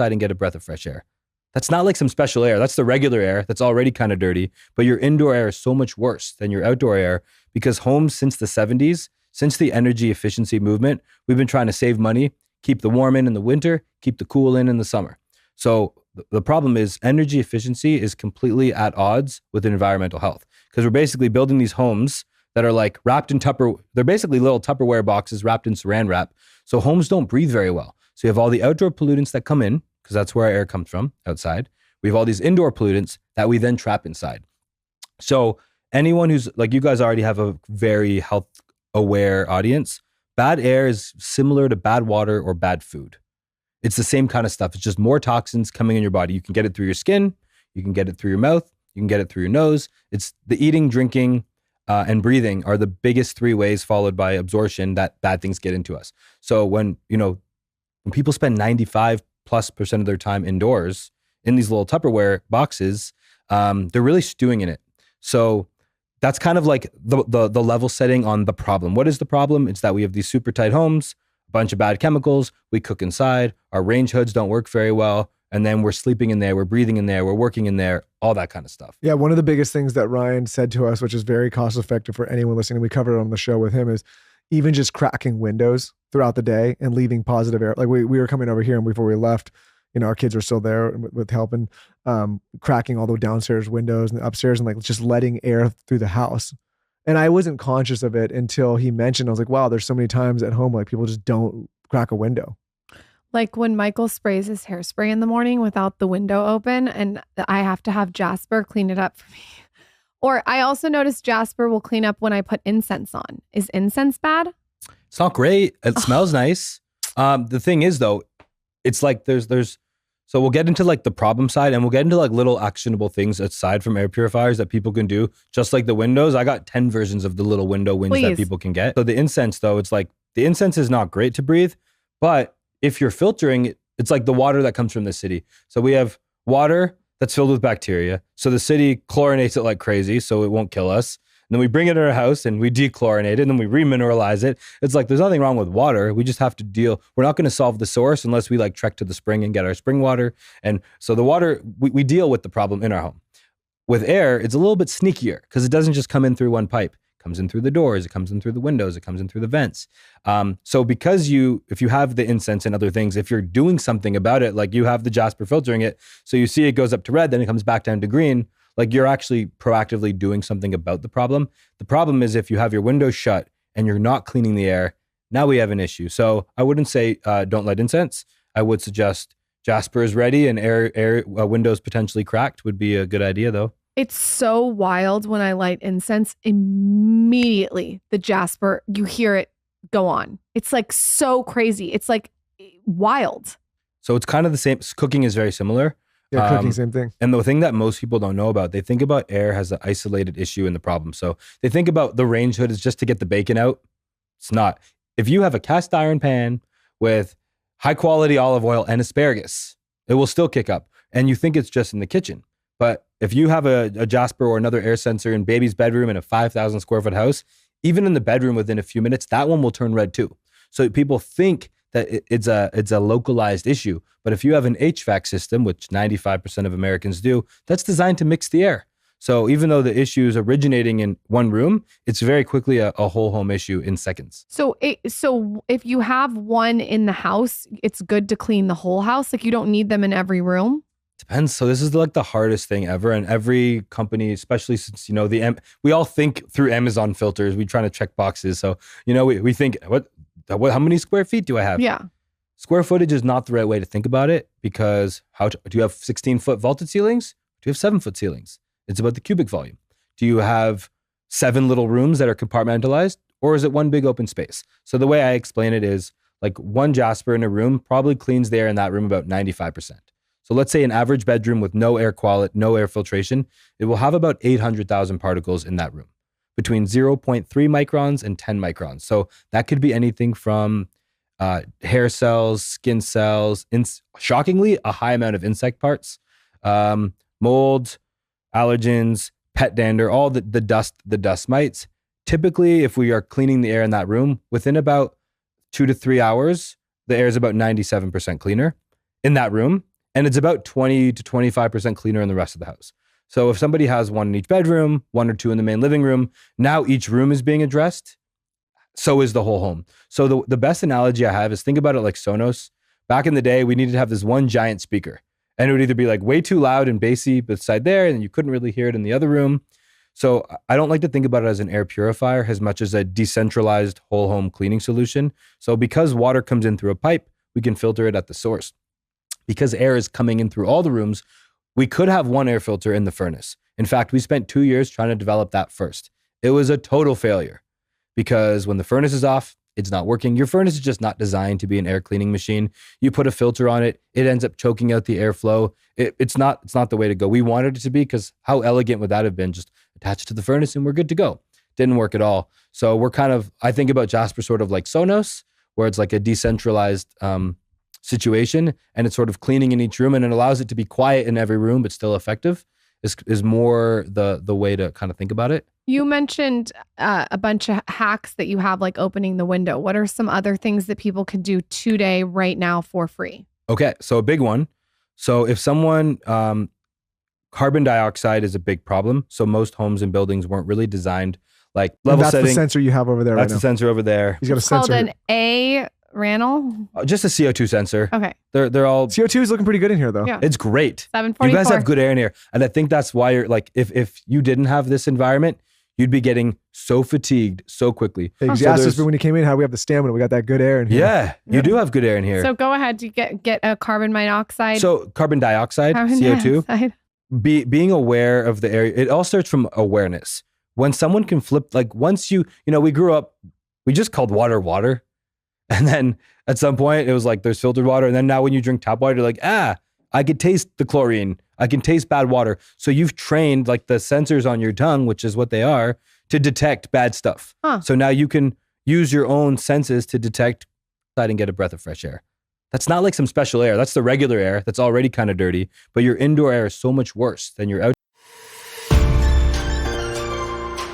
outside and get a breath of fresh air. That's not like some special air. That's the regular air that's already kind of dirty. But your indoor air is so much worse than your outdoor air because homes since the 70s, since the energy efficiency movement, we've been trying to save money, keep the warm in the winter, keep the cool in the summer. So the problem is energy efficiency is completely at odds with environmental health because we're basically building these homes that are like wrapped in they're basically little Tupperware boxes wrapped in saran wrap. So homes don't breathe very well. So you have all the outdoor pollutants that come in because that's where our air comes from outside. We have all these indoor pollutants that we then trap inside. So anyone who's like, you guys already have a very health aware audience. Bad air is similar to bad water or bad food. It's the same kind of stuff. It's just more toxins coming in your body. You can get it through your skin. You can get it through your mouth. You can get it through your nose. It's the eating, drinking, and breathing are the biggest three ways, followed by absorption, that bad things get into us. So when people spend 95+% of their time indoors in these little Tupperware boxes, they're really stewing in it. So that's kind of like the level setting on the problem. What is the problem? It's that we have these super tight homes, a bunch of bad chemicals. We cook inside. Our range hoods don't work very well. And then we're sleeping in there, we're breathing in there, we're working in there, all that kind of stuff. Yeah, one of the biggest things that Ryan said to us, which is very cost effective for anyone listening, we covered it on the show with him, is even just cracking windows throughout the day and leaving positive air. Like we were coming over here and before we left, our kids were still there with helping, cracking all the downstairs windows and upstairs and like just letting air through the house. And I wasn't conscious of it until he mentioned, I was like, wow, there's so many times at home, like people just don't crack a window. Like when Michael sprays his hairspray in the morning without the window open and I have to have Jaspr clean it up for me. Or I also noticed Jaspr will clean up when I put incense on. Is incense bad? It's not great. It smells nice. The thing is though, it's like so we'll get into like the problem side and we'll get into like little actionable things aside from air purifiers that people can do. Just like the windows, I got 10 versions of the little window winds that people can get. So the incense though, it's like the incense is not great to breathe, but if you're filtering it, it's like the water that comes from the city. So we have water that's filled with bacteria. So the city chlorinates it like crazy so it won't kill us. And then we bring it in our house and we dechlorinate it and then we remineralize it. It's like there's nothing wrong with water. We just have to deal. We're not going to solve the source unless we like trek to the spring and get our spring water. And so the water, we deal with the problem in our home. With air, it's a little bit sneakier because it doesn't just come in through one pipe. Comes in through the doors, it comes in through the windows, it comes in through the vents. So because if you have the incense and other things, if you're doing something about it, like you have the Jaspr filtering it, so you see it goes up to red, then it comes back down to green, like you're actually proactively doing something about the problem. The problem is if you have your windows shut and you're not cleaning the air, now we have an issue. So I wouldn't say don't light incense. I would suggest Jaspr is ready and air windows potentially cracked would be a good idea though. It's so wild when I light incense, immediately the Jaspr, you hear it go on. It's like so crazy. It's like wild. So it's kind of the same. Cooking is very similar. Yeah, cooking, same thing. And the thing that most people don't know about, they think about air has an isolated issue in the problem. So they think about the range hood is just to get the bacon out. It's not. If you have a cast iron pan with high quality olive oil and asparagus, it will still kick up. And you think it's just in the kitchen. But if you have a Jaspr or another air sensor in baby's bedroom in a 5,000 square foot house, even in the bedroom within a few minutes, that one will turn red too. So people think that it's a localized issue. But if you have an HVAC system, which 95% of Americans do, that's designed to mix the air. So even though the issue is originating in one room, it's very quickly a whole home issue in seconds. So if you have one in the house, it's good to clean the whole house. Like you don't need them in every room. Depends. So this is like the hardest thing ever. And every company, especially since, we all think through Amazon filters, we trying to check boxes. So, we think, how many square feet do I have? Yeah. Square footage is not the right way to think about it because do you have 16-foot vaulted ceilings? Do you have 7-foot ceilings? It's about the cubic volume. Do you have 7 little rooms that are compartmentalized or is it one big open space? So the way I explain it is like one Jaspr in a room probably cleans the air in that room about 95%. So let's say an average bedroom with no air quality, no air filtration, it will have about 800,000 particles in that room between 0.3 microns and 10 microns. So that could be anything from hair cells, skin cells, shockingly, a high amount of insect parts, mold, allergens, pet dander, all the dust mites. Typically, if we are cleaning the air in that room, within about 2 to 3 hours, the air is about 97% cleaner in that room. and it's about 20 to 25% cleaner in the rest of the house. So if somebody has one in each bedroom, one or two in the main living room, now each room is being addressed. So is the whole home. So the best analogy I have is think about it like Sonos. Back in the day, we needed to have this one giant speaker, and it would either be like way too loud and bassy beside there, and you couldn't really hear it in the other room. So I don't like to think about it as an air purifier as much as a decentralized whole home cleaning solution. So because water comes in through a pipe, we can filter it at the source. Because air is coming in through all the rooms, we could have one air filter in the furnace. In fact, we spent 2 years trying to develop that first. It was a total failure because when the furnace is off, it's not working. Your furnace is just not designed to be an air cleaning machine. You put a filter on it, it ends up choking out the airflow. It's not the way to go. We wanted it to be, because how elegant would that have been? Just attach it to the furnace and we're good to go. Didn't work at all. So we're I think about Jaspr sort of like Sonos, where it's like a decentralized situation, and it's sort of cleaning in each room, and it allows it to be quiet in every room but still effective. Is more the way to kind of think about it. You mentioned a bunch of hacks that you have, like opening the window. What are some other things that people can do today, right now, for free? Okay, so a big one. So if someone, carbon dioxide is a big problem. So most homes and buildings weren't really designed like level that's setting. That's the sensor you have over there right now. That's the sensor over there. He's got a It's sensor. called an A Rannell. Just a CO2 sensor. Okay. They're all, CO2 is looking pretty good in here though. Yeah. it's great. 744. You guys have good air in here. And I think that's why you're like, if you didn't have this environment, you'd be getting so fatigued so quickly. Hey, 'cause So you asked us there's- when you came in how we have the stamina. We got that good air in here. Yeah, you do have good air in here. So go ahead to get a carbon monoxide. So carbon dioxide, Carbon CO2, dioxide. being aware of the area, it all starts from awareness. When someone can flip, like once we grew up, we just called water water. And then at some point it was like, there's filtered water. And then now when you drink tap water, you're like, I could taste the chlorine. I can taste bad water. So you've trained like the sensors on your tongue, which is what they are, to detect bad stuff. Huh. So now you can use your own senses to detect and get a breath of fresh air. That's not like some special air. That's the regular air that's already kind of dirty, but your indoor air is so much worse than your outdoor